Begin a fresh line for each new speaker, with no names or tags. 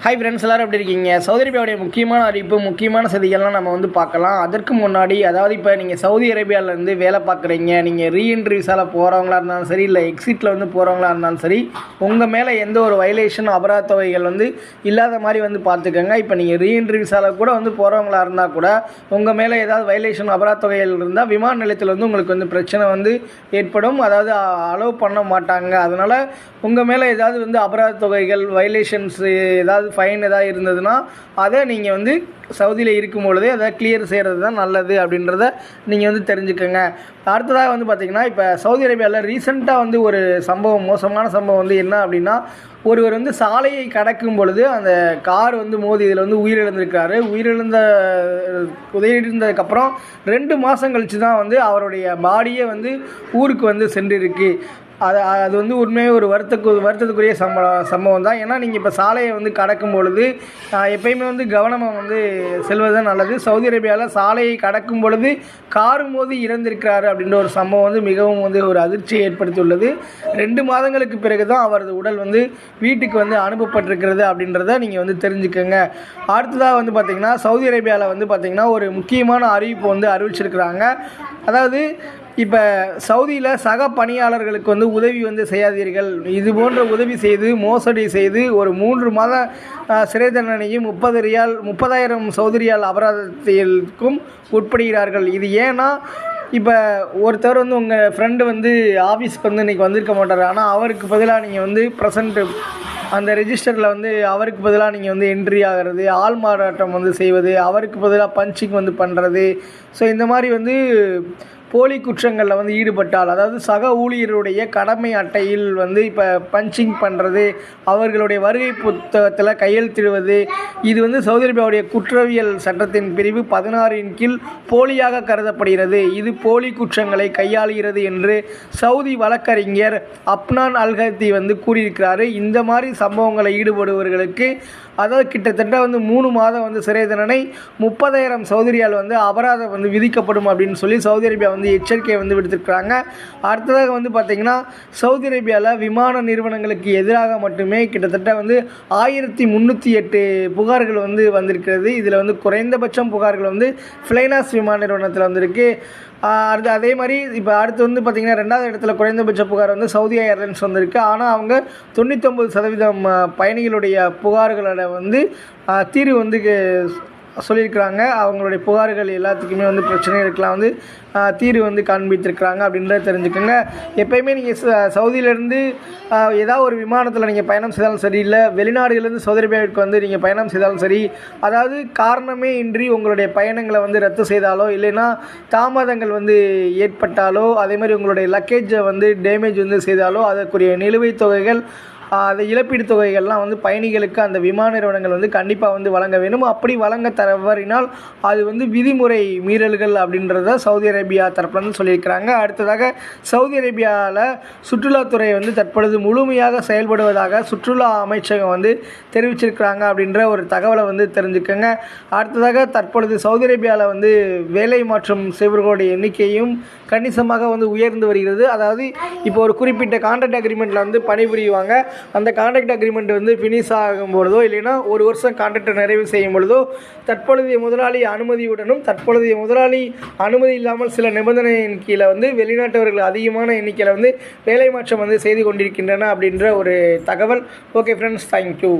Hi friends, எல்லோரும் எப்படி இருக்கீங்க? சவுதி அரேபியாவுடைய முக்கியமான அறிவிப்பு, முக்கியமான செய்திகள்லாம் நம்ம பார்க்கலாம். அதற்கு முன்னாடி, அதாவது இப்போ நீங்கள் சவுதி அரேபியாவிலேருந்து வேலை பார்க்குறீங்க, நீங்கள் ரீஎன்ட்ரி விசாவில் போகிறவங்களா இருந்தாலும் சரி, இல்லை எக்ஸிட்டில் போகிறவங்களா இருந்தாலும் சரி, உங்கள் மேலே எந்த ஒரு வயலேஷன் அபராத தொகைகள் இல்லாத மாதிரி பார்த்துக்கோங்க. இப்போ நீங்கள் ரீஎன்ட்ரி விசாவில் கூட போகிறவங்களா இருந்தால் கூட உங்கள் மேலே ஏதாவது வயலேஷன் அபராத தொகைகள் இருந்தால் விமான நிலையத்தில் உங்களுக்கு பிரச்சனை ஏற்படும். அதாவது அலோவ் பண்ண மாட்டாங்க. அதனால் உங்கள் மேலே ஏதாவது அபராத தொகைகள், வயலேஷன்ஸ், ஏதாவது ஃபைன் ஏதாவது இருந்ததுன்னா அதை நீங்கள் சவுதியில் இருக்கும் பொழுதே அதை கிளியர் செய்கிறது தான் நல்லது அப்படின்றத நீங்கள் தெரிஞ்சுக்கோங்க. அடுத்ததாக பார்த்திங்கன்னா, இப்போ சவுதி அரேபியாவில் ரீசெண்டாக ஒரு சம்பவம், மோசமான சம்பவம் என்ன அப்படின்னா, ஒருவர் சாலையை கடக்கும் பொழுது அந்த கார் மோதி இதில் உயிரிழந்திருக்காரு. உயிரிழந்ததுக்கப்புறம் 2 மாதம் கழித்து தான் அவருடைய பாடியே ஊருக்கு சென்றிருக்கு. அது உண்மையே ஒரு வருத்தத்துக்குரிய சம்பவம் தான். ஏன்னா நீங்கள் இப்போ சாலையை கடக்கும் பொழுது எப்பயுமே கவனமாக செல்வது தான் நல்லது. சவுதி அரேபியாவில் சாலையை கடக்கும் பொழுது கார் மோதி இறந்திருக்கிறாரு அப்படின்ற ஒரு சம்பவம் மிகவும் ஒரு அதிர்ச்சியை ஏற்படுத்தியுள்ளது. 2 மாதங்களுக்கு பிறகு தான் அவரது உடல் வீட்டுக்கு அனுப்பப்பட்டிருக்கிறது அப்படின்றத நீங்கள் தெரிஞ்சுக்கோங்க. அடுத்ததாக பார்த்திங்கன்னா, சவுதி அரேபியாவில் பார்த்திங்கன்னா ஒரு முக்கியமான அறிவிப்பு அறிவிச்சிருக்கிறாங்க. அதாவது இப்போ சவுதியில் சக பணியாளர்களுக்கு உதவி செய்யாதீர்கள். இது போன்ற உதவி செய்து மோசடி செய்து ஒரு 3 மாத சிறை தண்டனையும் 30,000 சவுதி ரியால் அபராதத்திற்கும் உட்படுகிறார்கள். இது ஏன்னா, இப்போ ஒருத்தர் உங்கள் ஃப்ரெண்டு ஆஃபீஸ்க்கு இன்றைக்கி வந்திருக்க மாட்டார். ஆனால் அவருக்கு பதிலாக நீங்கள் ப்ரெசண்ட்டு அந்த ரெஜிஸ்டரில் அவருக்கு பதிலாக நீங்கள் என்ட்ரி ஆகிறது, ஆள் மாறாட்டம் செய்வது, அவருக்கு பதிலாக பஞ்சிங் பண்ணுறது. ஸோ இந்த மாதிரி போலி குற்றங்களில் ஈடுபட்டால், அதாவது சக ஊழியருடைய கடமை அட்டையில் இப்போ பஞ்சிங் பண்ணுறது, அவர்களுடைய வருகை புத்தகத்தில் கையெழுத்திடுவது, இது சவுதி அரேபியாவுடைய குற்றவியல் சட்டத்தின் பிரிவு 16 கீழ் போலியாக கருதப்படுகிறது. இது போலி குற்றங்களை கையாளுகிறது என்று சவுதி வழக்கறிஞர் அப்னான் அல்ஹத்தி கூறியிருக்கிறாரு. இந்த மாதிரி சம்பவங்களை ஈடுபடுபவர்களுக்கு, அதாவது கிட்டத்தட்ட 3 மாதம் சிறை தண்டனை, 30,000 சவுதி ரியால் அபராதம் விதிக்கப்படும் அப்படின்னு சொல்லி சவுதி அரேபியா எச்சரிக்கையை விடுத்திருக்கிறாங்க. அடுத்ததாக பார்த்திங்கன்னா, சவுதி அரேபியாவில் விமான நிறுவனங்களுக்கு எதிராக மட்டுமே கிட்டத்தட்ட 1308 புகார்கள் வந்திருக்கிறது. இதில் குறைந்தபட்சம் புகார்கள் ஃப்ளைனாஸ் விமான நிறுவனத்தில் வந்திருக்கு. அதே மாதிரி இப்போ அடுத்து பார்த்திங்கன்னா, 2வது இடத்துல குறைந்தபட்ச புகார் சவுதி ஏர்லைன்ஸ் வந்திருக்கு. ஆனால் அவங்க 99% பயணிகளுடைய புகார்களோட தீர்வு சொல்லியிருக்கிறாங்க. அவங்களுடைய புகார்கள் எல்லாத்துக்குமே பிரச்சனைகளுக்கெல்லாம் தீர்வு காண்பித்திருக்கிறாங்க அப்படின்றத தெரிஞ்சுக்கோங்க. எப்போயுமே நீங்கள் சவுதியிலேருந்து ஏதாவது ஒரு விமானத்தில் நீங்கள் பயணம் செய்தாலும் சரி, இல்லை வெளிநாடுகளிலேருந்து சவுதி அரேபியாவிற்கு நீங்கள் பயணம் செய்தாலும் சரி, அதாவது காரணமே இன்றி உங்களுடைய பயணங்களை ரத்து செய்தாலோ, இல்லைன்னா தாமதங்கள் ஏற்பட்டாலோ, அதே மாதிரி உங்களுடைய லக்கேஜை டேமேஜ் செய்தாலோ அதற்குரிய நிலுவைத் தொகைகள், அந்த இழப்பீடு தொகைகள்லாம் பயணிகளுக்கு அந்த விமான நிறுவனங்கள் கண்டிப்பாக வழங்க வேணும். அப்படி வழங்க தவறினால் அது விதிமுறை மீறல்கள் அப்படின்றத சவுதி அரேபியா தரப்புலேருந்து சொல்லியிருக்கிறாங்க. அடுத்ததாக, சவுதி அரேபியாவில் சுற்றுலாத்துறை தற்பொழுது முழுமையாக செயல்படுவதாக சுற்றுலா அமைச்சகம் தெரிவிச்சிருக்கிறாங்க அப்படின்ற ஒரு தகவலை தெரிஞ்சுக்கோங்க. அடுத்ததாக, தற்பொழுது சவுதி அரேபியாவில் வேலை மாற்றம் செய்வர்களுடைய எண்ணிக்கையும் கணிசமாக உயர்ந்து வருகிறது. அதாவது இப்போ ஒரு குறிப்பிட்ட கான்ட்ராக்ட் அக்ரிமெண்ட்டில் பணிபுரிவாங்க. அந்த கான்ட்ராக்ட் அக்ரிமெண்ட் ஃபினிஷ் ஆகும் பொழுதோ, இல்லைன்னா 1 வருஷம் கான்ட்ராக்டை நிறைவு செய்யும் பொழுதோ, தற்பொழுதைய முதலாளி அனுமதியுடனும் தற்பொழுதைய முதலாளி அனுமதி இல்லாமல் சில நிபந்தனையின் கீழே வெளிநாட்டவர்கள் அதிகமான எண்ணிக்கையில் வேலை மாற்றம் செய்து கொண்டிருக்கின்றன அப்படின்ற ஒரு தகவல். Okay friends, thank you.